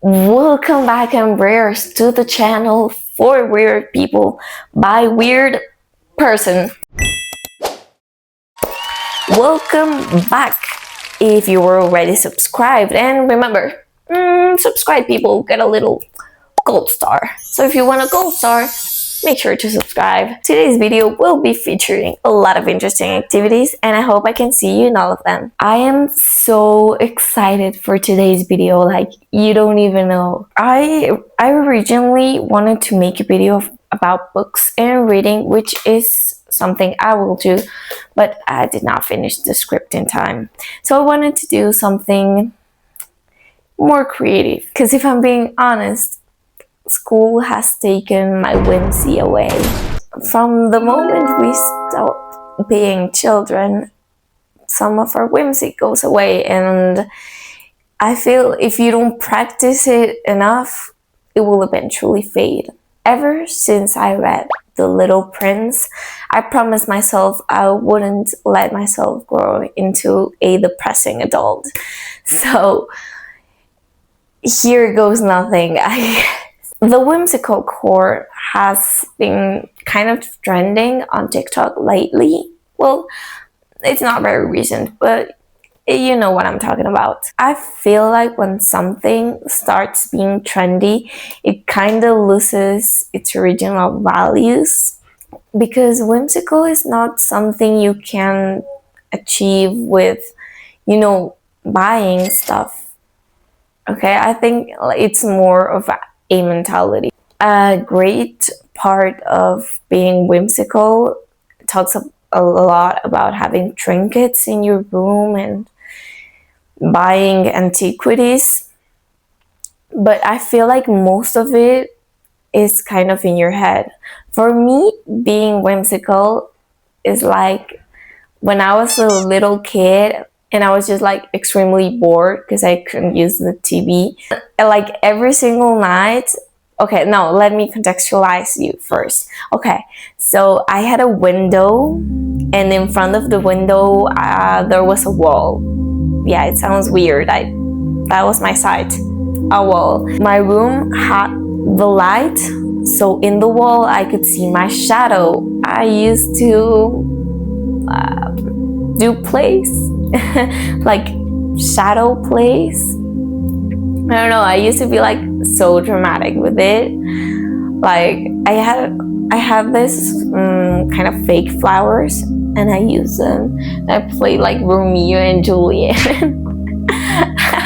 Welcome back, Embraers, to the channel for weird people by weird person. Welcome back if you were already subscribed, and remember, subscribe people get a little gold star. So if you want a gold star, make sure to subscribe. Today's video will be featuring a lot of interesting activities, and I hope I can see you in all of them. I am so excited for today's video, like you don't even know. I originally wanted to make a video about books and reading, which is something I will do, but I did not finish the script in time. So I wanted to do something more creative, because if I'm being honest, school has taken my whimsy away. From the moment we stop being children, some of our whimsy goes away, and I feel if you don't practice it enough, it will eventually fade. Ever since I read The Little Prince, I promised myself I wouldn't let myself grow into a depressing adult. So here goes nothing. The whimsical core has been kind of trending on TikTok lately. Well, it's not very recent, but you know what I'm talking about. I feel like when something starts being trendy, it kind of loses its original values, because whimsical is not something you can achieve with, buying stuff. Okay, I think it's more of a mentality. A great part of being whimsical talks a lot about having trinkets in your room and buying antiquities, but I feel like most of it is kind of in your head. For me, being whimsical is like when I was a little kid and I was just like extremely bored because I couldn't use the TV. Like every single night, okay, no, let me contextualize you first. Okay, so I had a window, and in front of the window, there was a wall. Yeah, it sounds weird. That was my sight, a wall. My room had the light, so in the wall I could see my shadow. I used to do plays, like shadow plays. I don't know, I used to be like so dramatic with it. Like I had this kind of fake flowers, and I use them. I played like Romeo and Juliet.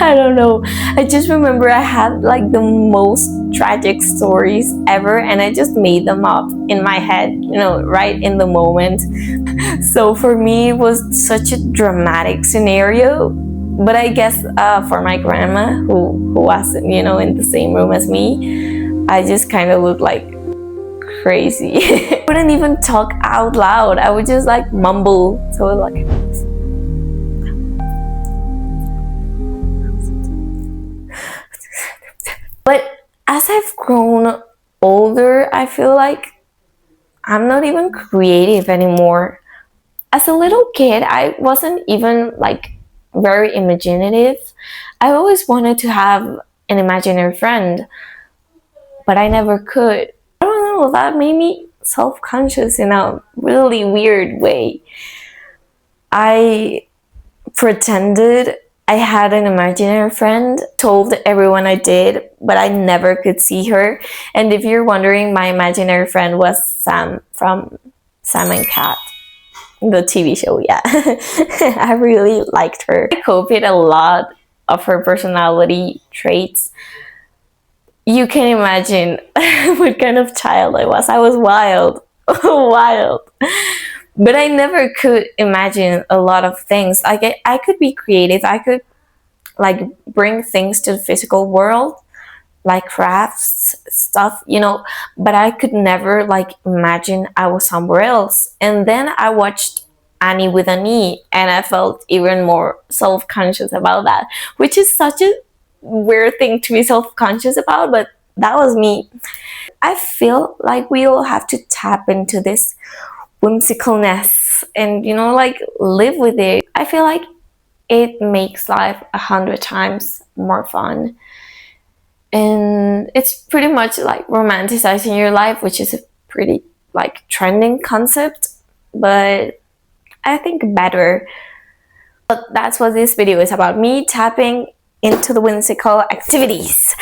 I don't know, I just remember I had like the most tragic stories ever, and I just made them up in my head, right in the moment. So for me, it was such a dramatic scenario. But I guess for my grandma, who wasn't, in the same room as me, I just kind of looked like crazy. I wouldn't even talk out loud. I would just like mumble. So like, but as I've grown older, I feel like I'm not even creative anymore. As a little kid, I wasn't even like very imaginative. I always wanted to have an imaginary friend, but I never could. I don't know, that made me self-conscious in a really weird way. I pretended I had an imaginary friend, told everyone I did, but I never could see her. And if you're wondering, my imaginary friend was Sam from Sam and Cat, the TV show. Yeah. I really liked her. I copied a lot of her personality traits. You can imagine what kind of child I was. I was wild. Wild. But I never could imagine a lot of things. Like I could be creative. I could like bring things to the physical world, like crafts, stuff, but I could never like imagine I was somewhere else. And then I watched Annie with an E, and I felt even more self-conscious about that, which is such a weird thing to be self-conscious about, but that was me. I feel like we all have to tap into this whimsicalness and, like live with it. I feel like it makes life 100 times more fun. and it's pretty much like romanticizing your life, which is a pretty like trending concept, but I think better. But that's what this video is about, me tapping into the whimsical activities.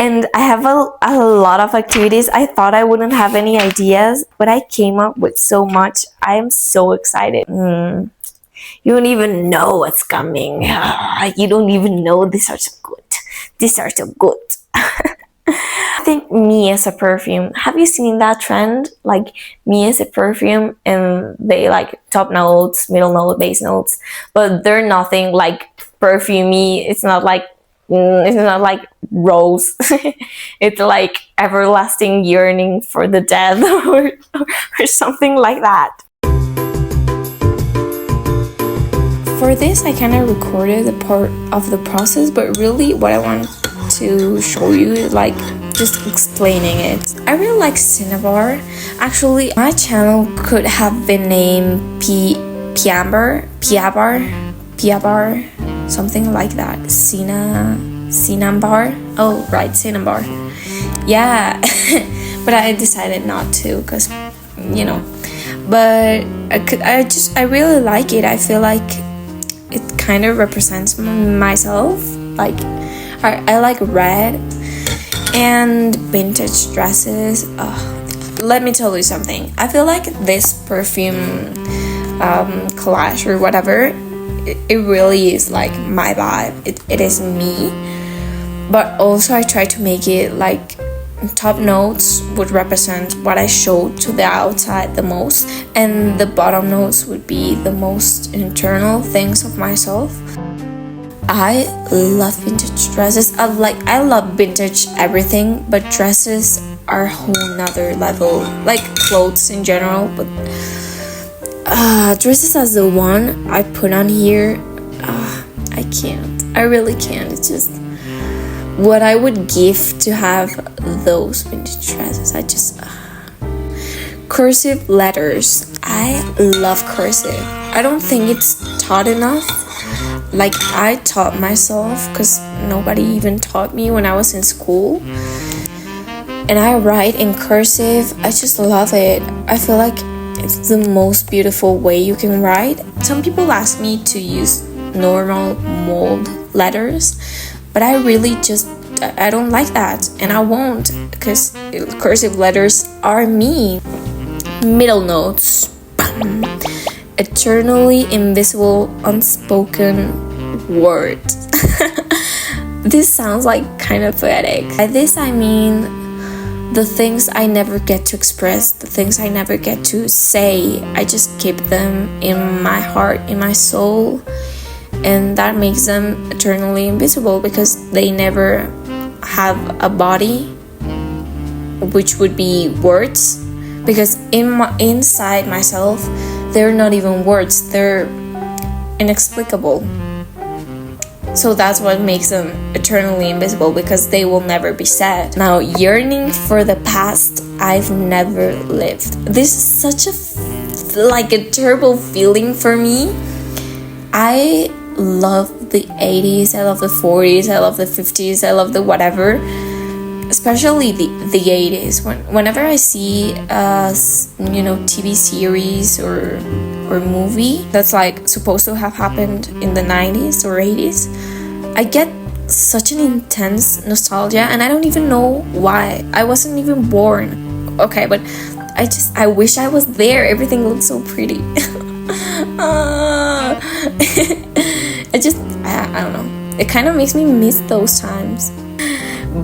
And I have a lot of activities. I thought I wouldn't have any ideas, but I came up with so much. I am so excited. You don't even know what's coming. You don't even know these are so good. These are so good. I think me as a perfume. Have you seen that trend? Like me as a perfume, and they like top notes, middle note, base notes, but they're nothing like perfumey. It's not like rose. It's like everlasting yearning for the dead or something like that. For this, I kind of recorded the part of the process, but really what I want to show you is like just explaining it. I really like cinnabar. Actually, my channel could have been named phiaambrae, something like that. Cinnabar. Oh, right, cinnabar. Yeah, but I decided not to because, you know. But I really like it. I feel like it kind of represents myself. Like, I like red and vintage dresses. Let me tell you something. I feel like this perfume collage or whatever, it really is like my vibe. It is me. But also I try to make it like top notes would represent what I show to the outside the most, and the bottom notes would be the most internal things of myself. I love vintage dresses. I love vintage everything, but dresses are a whole nother level. Like clothes in general, but dresses as the one I put on here, I can't. I really can't. It's just what I would give to have those vintage dresses. I just cursive letters. I love cursive. I don't think it's taught enough. Like, I taught myself because nobody even taught me when I was in school. And I write in cursive. I just love it. I feel like it's the most beautiful way you can write. Some people ask me to use normal mold letters, but I really I don't like that, and I won't, because cursive letters are me. Middle notes. Eternally invisible, unspoken words. This sounds like kind of poetic. By this I mean the things I never get to express, the things I never get to say. I just keep them in my heart, in my soul, and that makes them eternally invisible because they never have a body, which would be words. Because inside myself, they're not even words, they're inexplicable. So that's what makes them eternally invisible, because they will never be said. Now, yearning for the past I've never lived. This is such a terrible feeling for me. I love the 80s, I love the 40s, I love the 50s, I love the whatever. Especially the 80s. Whenever I see TV series or movie that's like supposed to have happened in the 90s or 80s, I get such an intense nostalgia, and I don't even know why. I wasn't even born. Okay, but I wish I was there. Everything looks so pretty. I don't know. It kind of makes me miss those times.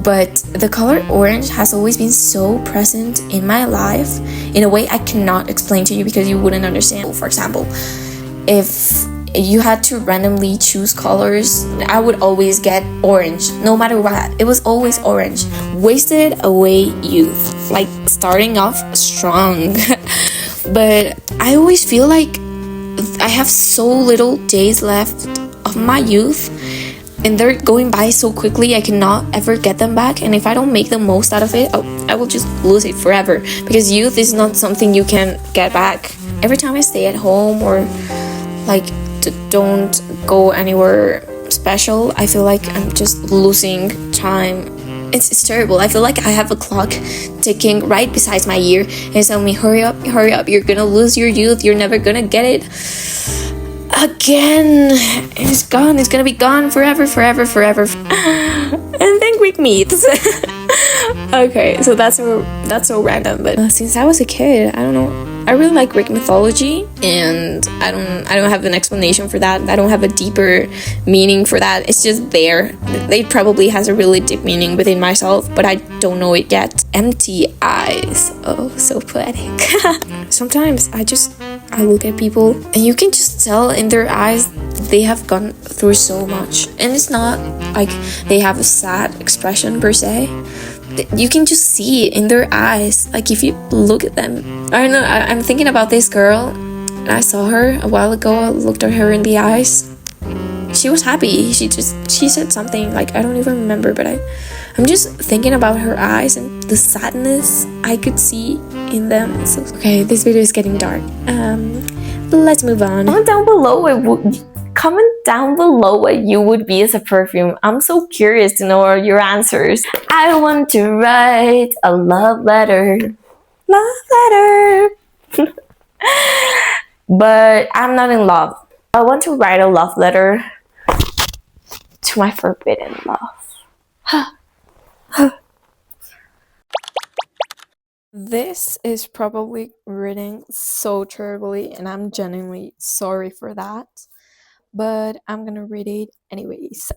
But the color orange has always been so present in my life in a way I cannot explain to you because you wouldn't understand. For example, if you had to randomly choose colors, I would always get orange, no matter what. It was always orange. Wasted away youth, like starting off strong. But I always feel like I have so little days left of my youth, and they're going by so quickly. I cannot ever get them back, and if I don't make the most out of it, I will just lose it forever, because youth is not something you can get back. Every time I stay at home or like don't go anywhere special, I feel like I'm just losing time it's terrible. I feel like I have a clock ticking right beside my ear and it's telling me, hurry up, you're gonna lose your youth, you're never gonna get it again. It's gone, it's gonna be gone forever. And then Greek meats. Okay, so that's so random, but since I was a kid, I don't know, I really like Greek mythology, and I don't have an explanation for that. I don't have a deeper meaning for that. It's just there. It probably has a really deep meaning within myself, but I don't know it yet. Empty eyes. Oh, so poetic. Sometimes I look at people and you can just tell in their eyes they have gone through so much, and it's not like they have a sad expression per se. You can just see it in their eyes. Like if you look at them, I don't know, I'm thinking about this girl, and I saw her a while ago. I looked at her in the eyes. She was happy. She said something, like I don't even remember, but I'm just thinking about her eyes and the sadness I could see in them. So, okay, this video is getting dark. Let's move on. Comment down below what you would be as a perfume. I'm so curious to know your answers. I want to write a love letter. But I'm not in love. I want to write a love letter to my forbidden love. This is probably written so terribly, and I'm genuinely sorry for that. But I'm gonna read it anyways.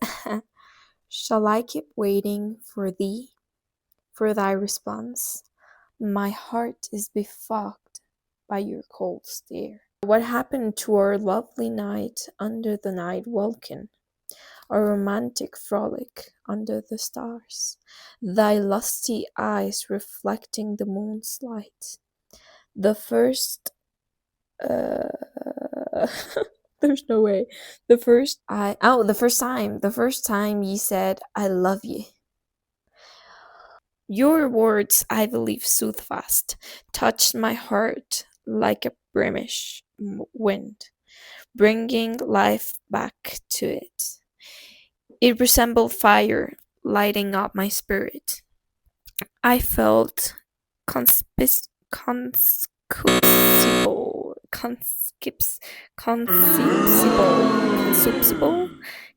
Shall I keep waiting for thee, for thy response? My heart is befogged by your cold stare. What happened to our lovely night under the night welkin? Our romantic frolic under the stars? Thy lusty eyes reflecting the moon's light. The first there's no way. The first time ye said I love ye. Your words, I believe, soothfast, touched my heart like a brimish wind, bringing life back to it. It resembled fire, lighting up my spirit. I felt conceivable.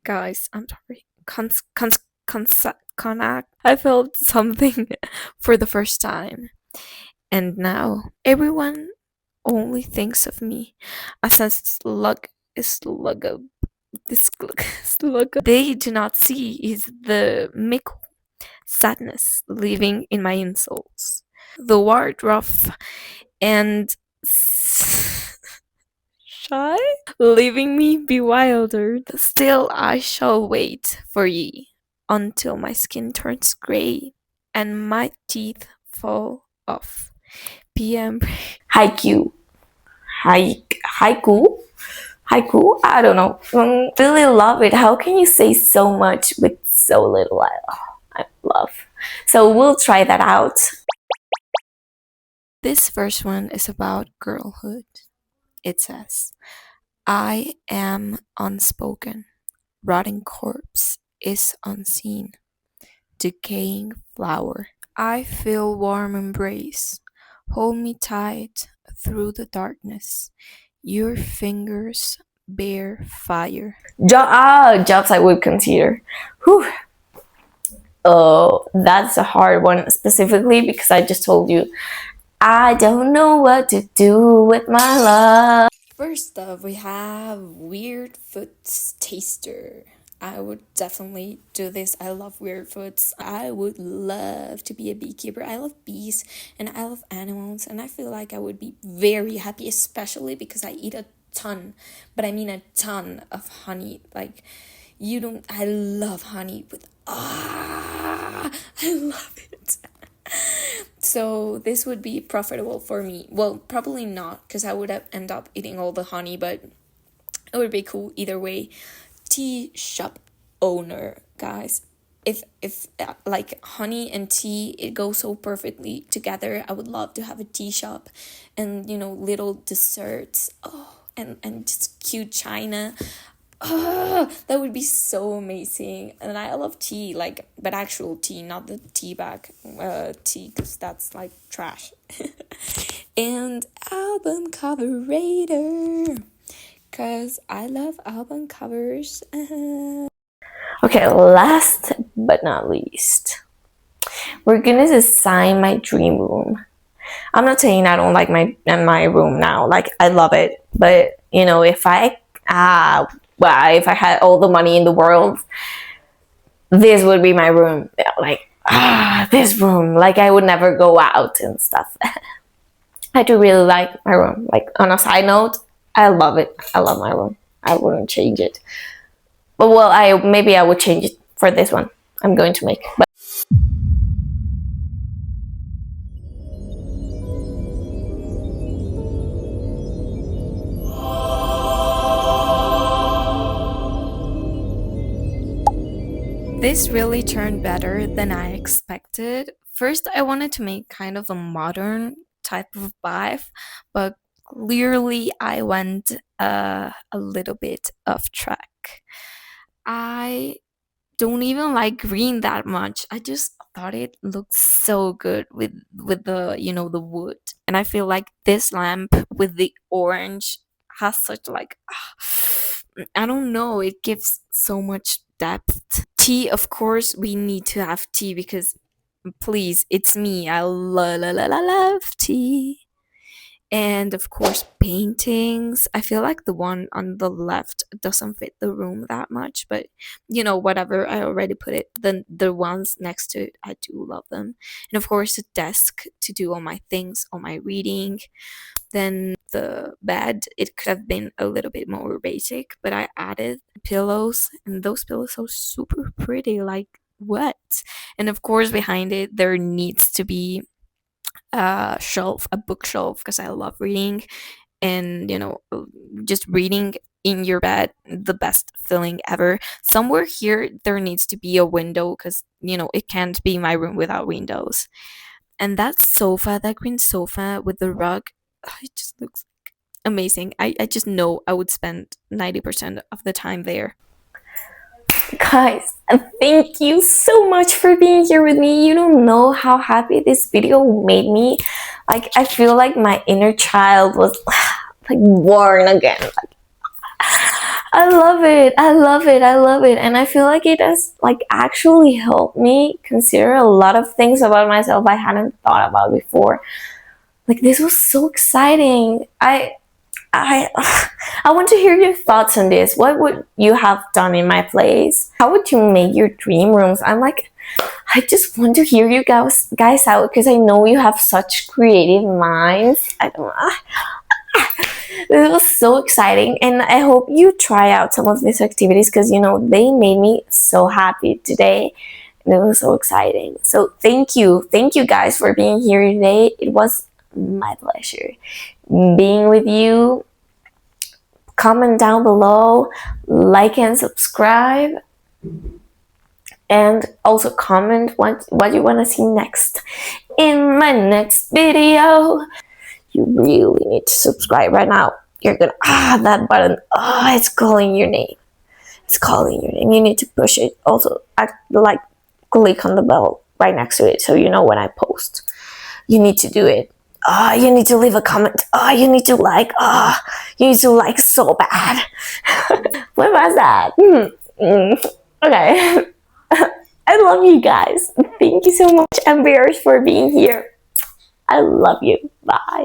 Guys, I'm sorry. I felt something for the first time, and now everyone only thinks of me as a slug. They do not see is the mickle sadness living in my insults, the word rough and shy, leaving me bewildered. Still I shall wait for ye until my skin turns grey and my teeth fall off. Phiaambrae. Haiku? I don't know. Really love it. How can you say so much with so little? I love. So we'll try that out. This first one is about girlhood. It says, I am unspoken. Rotting corpse is unseen. Decaying flower. I feel warm embrace. Hold me tight through the darkness. Your fingers bear fire. Jobs I would consider. Whew. Oh, that's a hard one, specifically because I just told you I don't know what to do with my love. First up, we have Weird Foods Taster. I would definitely do this. I love weird foods. I would love to be a beekeeper. I love bees and I love animals, and I feel like I would be very happy, especially because I eat a ton, but I mean a ton of honey. Like, I love honey I love it. So this would be profitable for me. Well, probably not, because I would end up eating all the honey, but it would be cool either way. Tea shop owner, guys. If like honey and tea, it goes so perfectly together. I would love to have a tea shop and, little desserts. Oh, and just cute china. That would be so amazing. And I love tea, like, but actual tea, not the tea bag tea, because that's like trash. And album cover rater, because I love album covers. Okay, last but not least, we're gonna design my dream room. I'm not saying I don't like my room now. Like, I love it, but you know, if I had all the money in the world, this would be my room. Like, this room. Like, I would never go out and stuff. I do really like my room. Like, on a side note, I love it. I love my room. I wouldn't change it. But well, maybe I would change it for this one I'm going to make. But this really turned better than I expected. First, I wanted to make kind of a modern type of vibe, but clearly I went a little bit off track. I don't even like green that much. I just thought it looked so good with the, you know, the wood. And I feel like this lamp with the orange has such like I don't know, it gives so much depth. Tea, of course, we need to have tea because please, it's me. I love tea. And of course, paintings. I feel like the one on the left doesn't fit the room that much, but you know, whatever. I already put it. The ones next to it, I do love them. And of course, a desk to do all my things, all my reading. Then the bed, it could have been a little bit more basic, but I added pillows, and those pillows are super pretty. Like, what? And of course, behind it, there needs to be a bookshelf, because I love reading, and you know, just reading in your bed, the best feeling ever. Somewhere here there needs to be a window, because you know, it can't be my room without windows. And that sofa, that green sofa with the rug, it just looks amazing. I just know I would spend 90% of the time there. guys, thank you so much for being here with me. You don't know how happy this video made me. Like, I feel like my inner child was like born again. Like, I love it. I love it. I love it. And I feel like it has like actually helped me consider a lot of things about myself I hadn't thought about before. Like, this was so exciting. I I want to hear your thoughts on this. What would you have done in my place? How would you make your dream rooms? I just want to hear you guys out, because I know you have such creative minds. I don't know. This was so exciting, and I hope you try out some of these activities, because you know, they made me so happy today, and it was so exciting. So thank you guys for being here today. It was my pleasure being with you. Comment down below, like and subscribe, and also comment what you want to see next in my next video. You really need to subscribe right now. You're gonna that button, it's calling your name. It's calling your name. You need to push it. Also, like, click on the bell right next to it so you know when I post. You need to do it. You need to leave a comment. You need to like. You need to like so bad. What was that? Okay. I love you guys. Thank you so much, Ambers, for being here. I love you. Bye.